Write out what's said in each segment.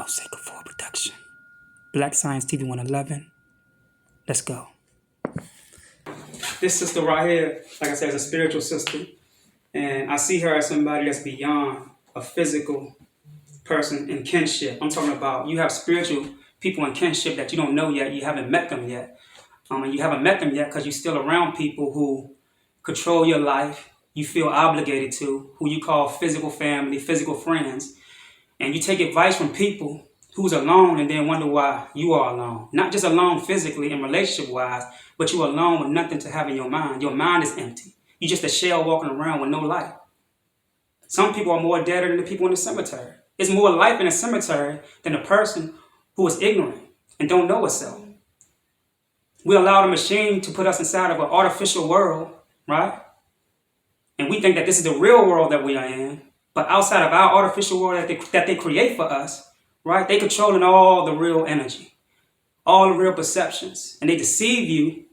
Osei Kufuor production. Black Science TV 111. Let's go. This sister right here, like I said, is a spiritual sister. And I see her as somebody that's beyond a physical person in kinship. I'm talking about you have spiritual people in kinship that you don't know yet. You haven't met them yet. And you haven't met them yet because you're still around people who control your life, you feel obligated to, who you call physical family, physical friends. And you take advice from people who's alone and then wonder why you are alone. Not just alone physically and relationship-wise, but you're alone with nothing to have in your mind. Your mind is empty. You're just a shell walking around with no life. Some people are more dead than the people in the cemetery. There's more life in a cemetery than a person who is ignorant and don't know itself. We allow the machine to put us inside of an artificial world, right? And we think that this is the real world that we are in. But outside of our artificial world that they create for us, right? They controlling all the real energy, all the real perceptions. And they deceive you.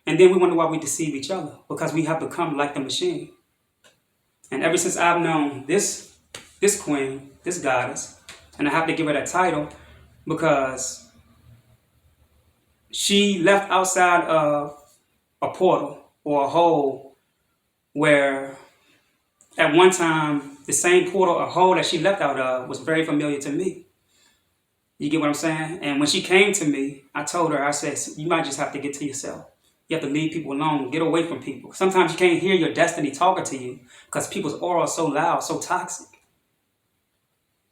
And then we wonder why we deceive each other. Because we have become like the machine. And ever since I've known this queen, this goddess, and I have to give her that title because she left outside of a portal or a hole where at one time, the same portal or hole that she left out of was very familiar to me. You get what I'm saying? And when she came to me, I told her, I said, you might just have to get to yourself. You have to leave people alone, get away from people. Sometimes you can't hear your destiny talking to you because people's aura is so loud, so toxic.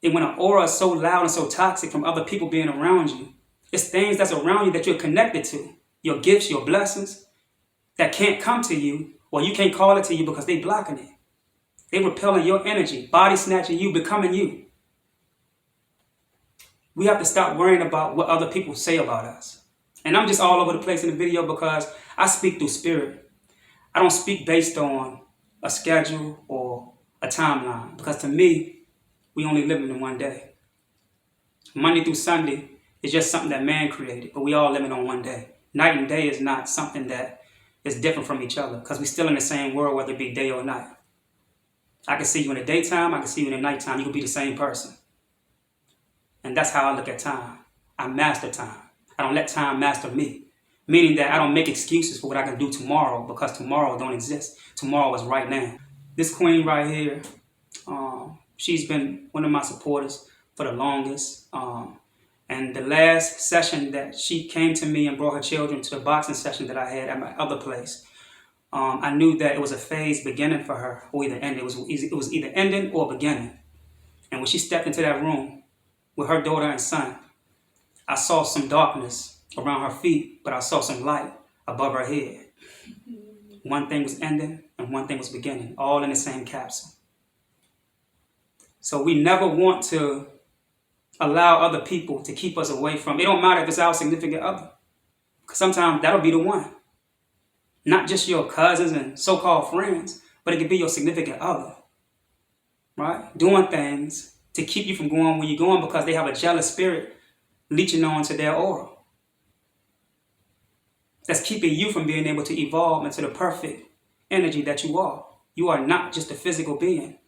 And when an aura is so loud and so toxic from other people being around you, it's things that's around you that you're connected to. Your gifts, your blessings that can't come to you or you can't call it to you because they blocking it. They repelling your energy, body snatching you, becoming you. We have to stop worrying about what other people say about us. And I'm just all over the place in the video because I speak through spirit. I don't speak based on a schedule or a timeline. Because to me, we only live in one day. Monday through Sunday is just something that man created, but we all living on one day. Night and day is not something that is different from each other because we're still in the same world, whether it be day or night. I can see you in the daytime, I can see you in the nighttime. You can be the same person. And that's how I look at time. I master time. I don't let time master me. Meaning that I don't make excuses for what I can do tomorrow because tomorrow don't exist. Tomorrow is right now. This queen right here, she's been one of my supporters for the longest. And the last session that she came to me and brought her children to the boxing session that I had at my other place, I knew that it was a phase beginning for her, or either ending. It was either ending or beginning. And when she stepped into that room with her daughter and son, I saw some darkness around her feet, but I saw some light above her head. One thing was ending and one thing was beginning, all in the same capsule. So we never want to allow other people to keep us away from, it don't matter if it's our significant other, because sometimes that'll be the one. Not just your cousins and so-called friends, but it could be your significant other, right? Doing things to keep you from going where you're going because they have a jealous spirit leeching on to their aura. That's keeping you from being able to evolve into the perfect energy that you are. You are not just a physical being,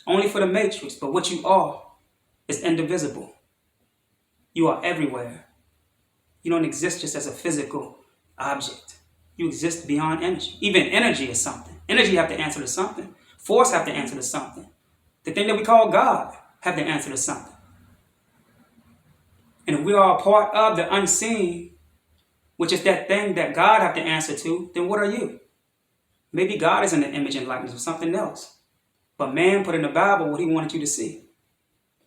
only for the matrix, but what you are is indivisible. You are everywhere. You don't exist just as a physical object. You exist beyond energy. Even energy is something. Energy have to answer to something. Force have to answer to something. The thing that we call God have to answer to something. And if we are a part of the unseen, which is that thing that God have to answer to, then what are you? Maybe God is in the image and likeness of something else. But man put in the Bible what he wanted you to see.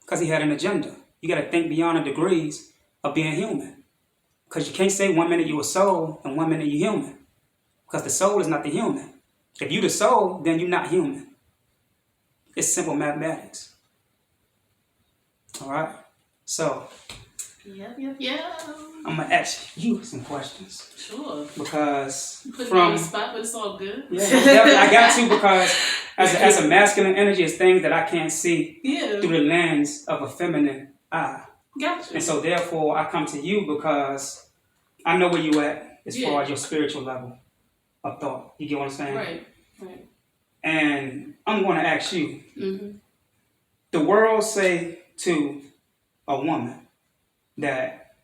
Because he had an agenda. You got to think beyond the degrees of being human. Because you can't say 1 minute you're a soul and 1 minute you're human. Because the soul is not the human. If you're the soul, then you're not human. It's simple mathematics. All right? So, Yep. I'm going to ask you some questions. Sure. Because you put me on the spot, but it's all good. Yeah, definitely. I got to because as a masculine energy, it's things that I can't see through the lens of a feminine eye. Gotcha. And so therefore, I come to you because I know where you at as far as your spiritual level of thought. You get what I'm saying? Right. And I'm going to ask you, the world say to a woman, that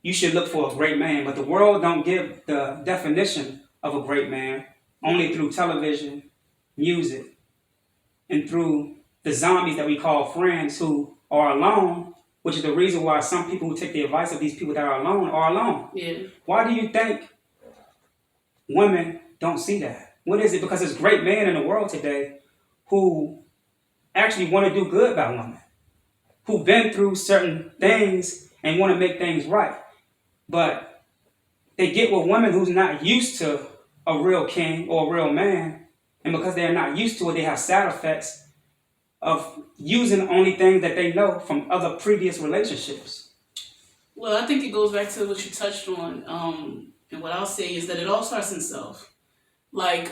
you should look for a great man, but the world don't give the definition of a great man only through television, music, and through the zombies that we call friends who are alone, which is the reason why some people who take the advice of these people that are alone. Yeah. Why do you think women don't see that? What is it? Because there's great men in the world today who actually want to do good by women, who've been through certain things and want to make things right. But they get with women who's not used to a real king or a real man, and because they're not used to it, they have side effects of using only things that they know from other previous relationships. Well, I think it goes back to what you touched on. And what I'll say is that it all starts in self. Like,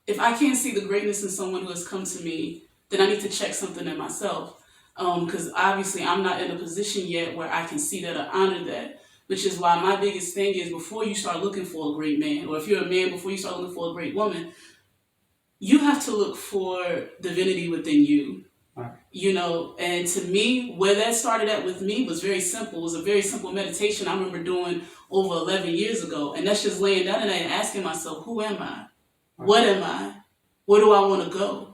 if I can't see the greatness in someone who has come to me, then I need to check something in myself. Because obviously I'm not in a position yet where I can see that or honor that. Which is why my biggest thing is before you start looking for a great man, or if you're a man, before you start looking for a great woman, you have to look for divinity within you. Right. You know, and to me, where that started at with me was very simple. It was a very simple meditation I remember doing over 11 years ago. And that's just laying down at night and asking myself, who am I? Right. What am I? Where do I want to go?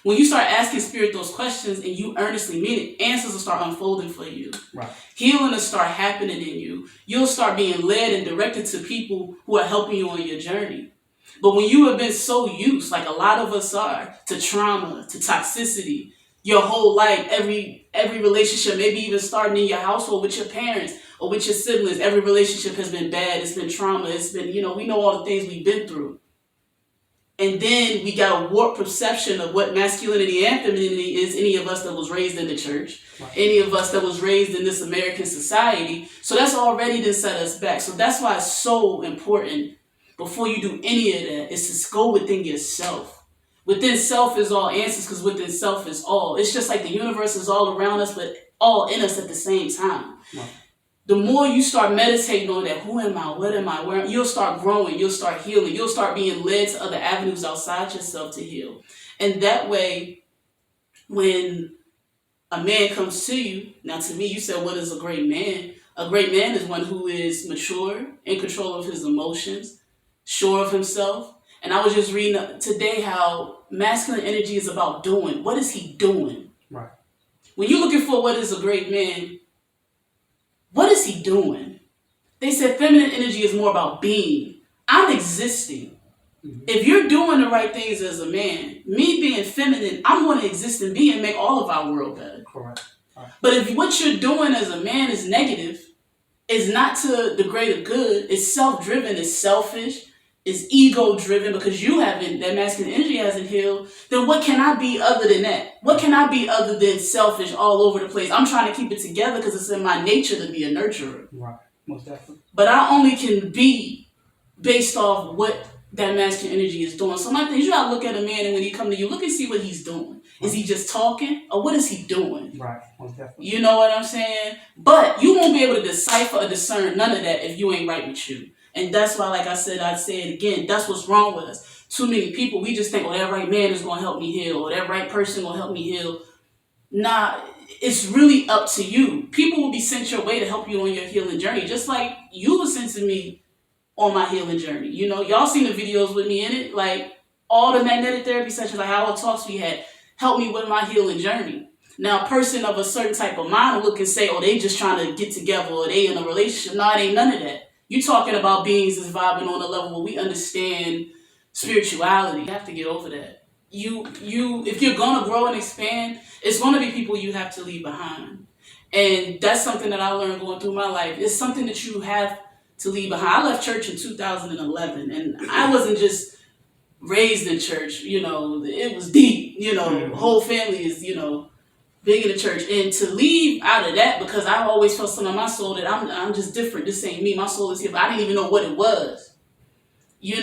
When you start asking spirit those questions and you earnestly mean it, answers will start unfolding for you. Right. Healing will start happening in you. You'll start being led and directed to people who are helping you on your journey. But when you have been so used, like a lot of us are, to trauma, to toxicity, your whole life, every relationship, maybe even starting in your household with your parents or with your siblings, every relationship has been bad, it's been trauma, it's been, we know all the things we've been through. And then we got a warped perception of what masculinity and femininity is, any of us that was raised in the church, Right. any of us that was raised in this American society. So that's already to set us back. So that's why it's so important before you do any of that is to go within yourself. Within self is all answers because within self is all. It's just like the universe is all around us, but all in us at the same time. Right. The more you start meditating on that, who am I, what am I, where, you'll start growing, you'll start healing, you'll start being led to other avenues outside yourself to heal. And that way, when a man comes to you, now to me, you said, what is a great man? A great man is one who is mature, in control of his emotions, sure of himself. And I was just reading today how masculine energy is about doing. What is he doing? Right. When you're looking for what is a great man, what is he doing? They said feminine energy is more about being. I'm existing. Mm-hmm. If you're doing the right things as a man, me being feminine, I'm going to exist and be and make all of our world better. Correct. Right. But if what you're doing as a man is negative, is not to the greater good, it's self-driven, it's selfish, it's ego-driven because that masculine energy hasn't healed, then what can I be other than that? What can I be other than selfish all over the place? I'm trying to keep it together because it's in my nature to be a nurturer. Right, most definitely. But I only can be based off what that masculine energy is doing. So my thing is, you gotta look at a man and when he come to you, look and see what he's doing. Right. Is he just talking or what is he doing? Right, most definitely. You know what I'm saying? But you won't be able to decipher or discern none of that if you ain't right with you. And that's why, like I said, I'd say it again, that's what's wrong with us. Too many people, we just think, that right man is going to help me heal, or that right person will help me heal. Nah, it's really up to you. People will be sent your way to help you on your healing journey, just like you were sent to me on my healing journey. Y'all seen the videos with me in it, like all the magnetic therapy sessions, like our talks we had, helped me with my healing journey. Now, a person of a certain type of mind will look and say, they just trying to get together, or they in a relationship. No, it ain't none of that. You talking about beings that's vibing on a level where we understand spirituality. You have to get over that. If you're gonna grow and expand, it's gonna be people you have to leave behind. And that's something that I learned going through my life. It's something that you have to leave behind. I left church in 2011, and I wasn't just raised in church. It was deep. Whole family is, big in the church, and to leave out of that because I always felt something in my soul that I'm just different. This ain't me. My soul is here, but I didn't even know what it was. You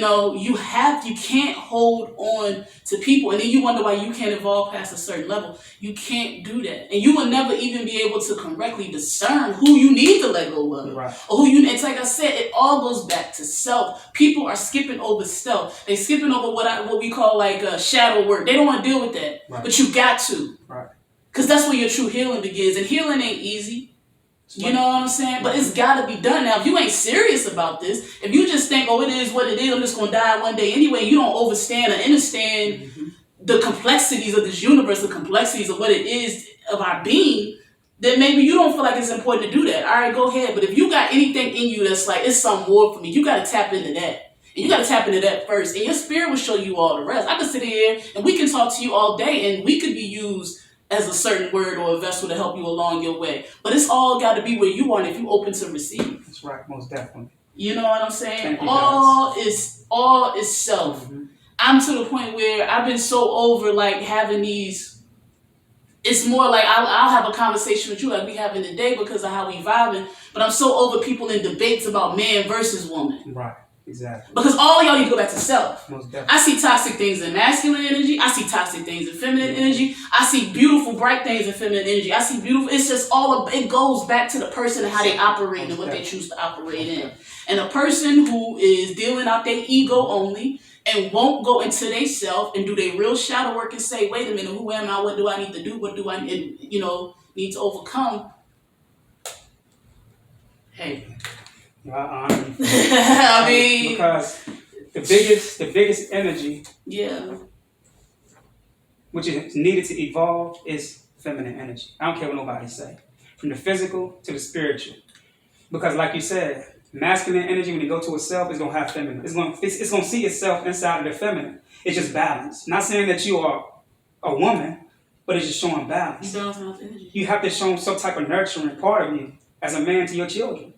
can't hold on to people, and then you wonder why you can't evolve past a certain level. You can't do that, and you will never even be able to correctly discern who you need to let go of, right. Or who you. It's like I said, it all goes back to self. People are skipping over self. They skipping over what we call shadow work. They don't want to deal with that, right. But you got to. Right. Because that's where your true healing begins. And healing ain't easy. You know what I'm saying? But it's got to be done. Now, if you ain't serious about this, if you just think, oh, it is what it is, I'm just going to die one day anyway, you don't understand or understand the complexities of this universe, the complexities of what it is of our being, then maybe you don't feel like it's important to do that. All right, go ahead. But if you got anything in you that's like, it's something more for me, you got to tap into that. And you got to tap into that first. And your spirit will show you all the rest. I could sit here and we can talk to you all day and we could be used as a certain word or a vessel to help you along your way. But it's all got to be where you are and if you open to receive. That's right, most definitely. You know what I'm saying? Thank you, all is self. I'm to the point where I've been so over like having these. It's more like I'll have a conversation with you like we having today because of how we vibing. But I'm so over people in debates about man versus woman. Right. Exactly. Because all of y'all need to go back to self. Most definitely. I see toxic things in masculine energy. I see toxic things in feminine energy. I see beautiful, bright things in feminine energy. I see beautiful. It's just it goes back to the person and how they operate and what they choose to operate in. And a person who is dealing out their ego only and won't go into their self and do their real shadow work and say, wait a minute, who am I? What do I need to do? What do I need to overcome? Hey. I honor you. I mean, because the biggest energy, which is needed to evolve, is feminine energy. I don't care what nobody say, from the physical to the spiritual. Because, like you said, masculine energy when you go to itself is gonna have feminine. It's gonna see itself inside of the feminine. It's just balance. Not saying that you are a woman, but it's just showing balance. You have to show some type of nurturing part of you as a man to your children.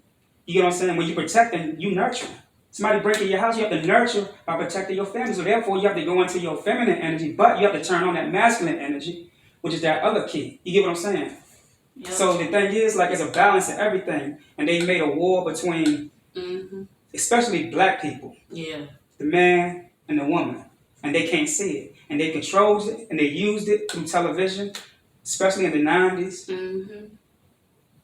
You get what I'm saying? When you're protecting, you nurturing. Somebody breaking your house, you have to nurture by protecting your family. So therefore, you have to go into your feminine energy, but you have to turn on that masculine energy, which is that other key. You get what I'm saying? Yep. So the thing is, like, it's a balance in everything. And they made a war between, especially black people, the man and the woman. And they can't see it. And they controlled it, and they used it through television, especially in the 90s.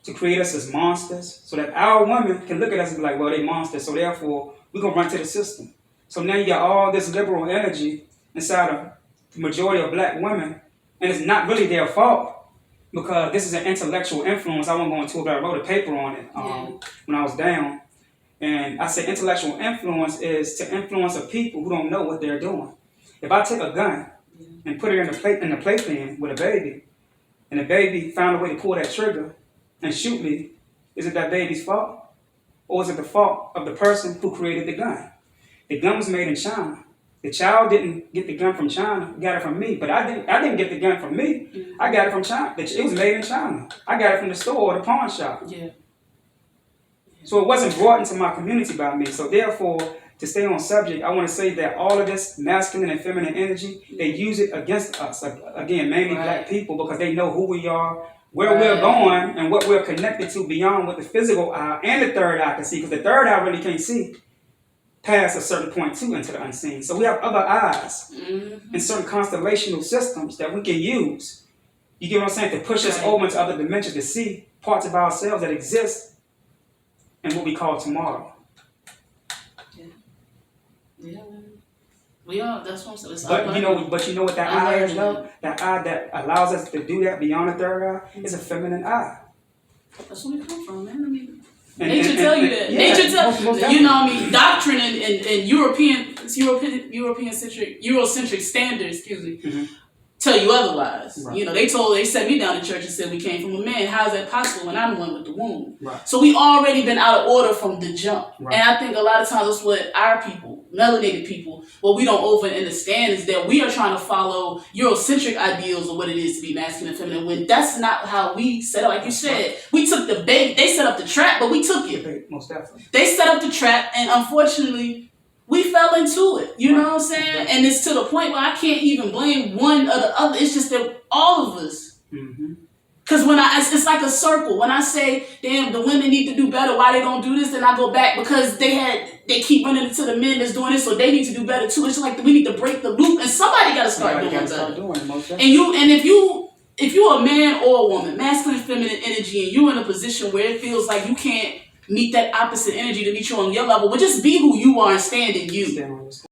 To create us as monsters, so that our women can look at us and be like, well, they monsters, so therefore, we're going to run to the system. So now you got all this liberal energy inside of the majority of black women, and it's not really their fault, because this is an intellectual influence. I won't go into it, but I wrote a paper on it when I was down. And I said intellectual influence is to influence a people who don't know what they're doing. If I take a gun and put it in the playpen with a baby, and the baby found a way to pull that trigger, and shoot me, is it that baby's fault? Or is it the fault of the person who created the gun? The gun was made in China. The child didn't get the gun from China, got it from me. But I didn't get the gun from me. I got it from China. It was made in China. I got it from the store or the pawn shop. So it wasn't brought into my community by me. So therefore, to stay on subject, I want to say that all of this masculine and feminine energy, they use it against us. Again, mainly black people, because they know who we are, where we're going, and what we're connected to beyond what the physical eye and the third eye can see, because the third eye really can't see past a certain point too into the unseen. So we have other eyes and certain constellational systems that we can use. You get what I'm saying? To push us over into other dimensions, to see parts of ourselves that exist in what we call tomorrow. We are. That's what I'm saying. But you know what that eye is, though? That eye that allows us to do that beyond the third eye is a feminine eye. That's where we come from, man. I mean, nature tell you that. Nature tells you know what I mean. Doctrine and Eurocentric standards, tell you otherwise. Right. You know, they set me down in church and said we came from a man. How is that possible when I'm the one with the womb? Right. So we already been out of order from the jump. Right. And I think a lot of times that's what our people, melanated people, what we don't over understand is that we are trying to follow Eurocentric ideals of what it is to be masculine and feminine, when that's not how we set up. Like you said, we took the bait. They set up the trap, but we took it. Most definitely. They set up the trap, and unfortunately, we fell into it. You know what I'm saying? And it's to the point where I can't even blame one or the other. It's just that all of us. Because it's like a circle. When I say, damn, the women need to do better, why they don't do this, then I go back because they keep running into the men that's doing this, so they need to do better too. It's just like we need to break the loop, and somebody got to start doing better. And if you're a man or a woman, masculine, feminine energy, and you're in a position where it feels like you can't meet that opposite energy to meet you on your level, but just be who you are and stand in you.